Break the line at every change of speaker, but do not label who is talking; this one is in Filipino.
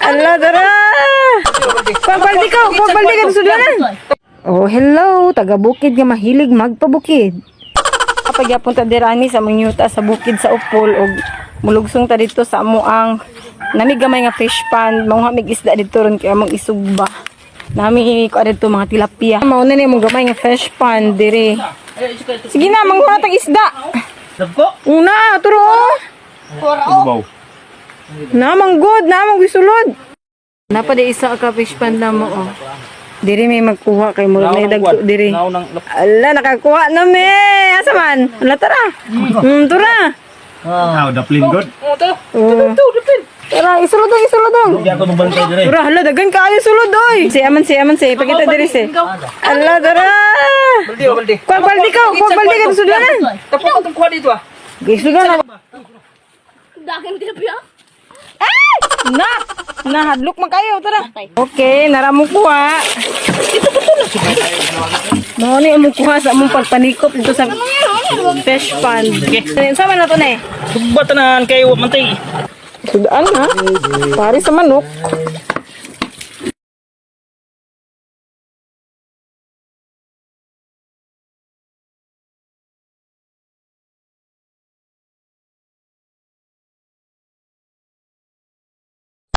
Ala, dara! Pagbaldi ka sudanan. Oh, hello, taga bukid nga mahilig magpabukid. Kapag yapunta dirani sa mga yuta sa bukid sa Upol o mulugsong ta dito sa amo ang namigamay nga fish pond, mga mig isda dito ron kaya mong isugba. Nami ko dito mga tilapia. Mao na ni mong gamay nga fish pond dire. Sige na, manguha tag isda. Una, turo. Na manggod, na mong gisulod. Napa di isa ka fish pond na mo oh. Diri may magkuha kay mo may dagko diri. Ala nakakuha na me. Asa man? Ala tara. Tura.
Daplin good.
Tara, isulod dong. Tara, hala dagan kaayo sulod oy. Si aman si pakita diri si. Ala tara. Baldi. Kuha baldi ka sudanan.
Tapos ko kuha dito ah.
Gisudan.
Dagan tilapia.
Na hadlok man kayo tara. Okay, naramo kuha. Mo ni amo kuha sa among pagpanikop dito sa fish pond. Sa man na to na eh.
Sugbatanan kay wa mantay.
Sudaan ha. Pare sa manok.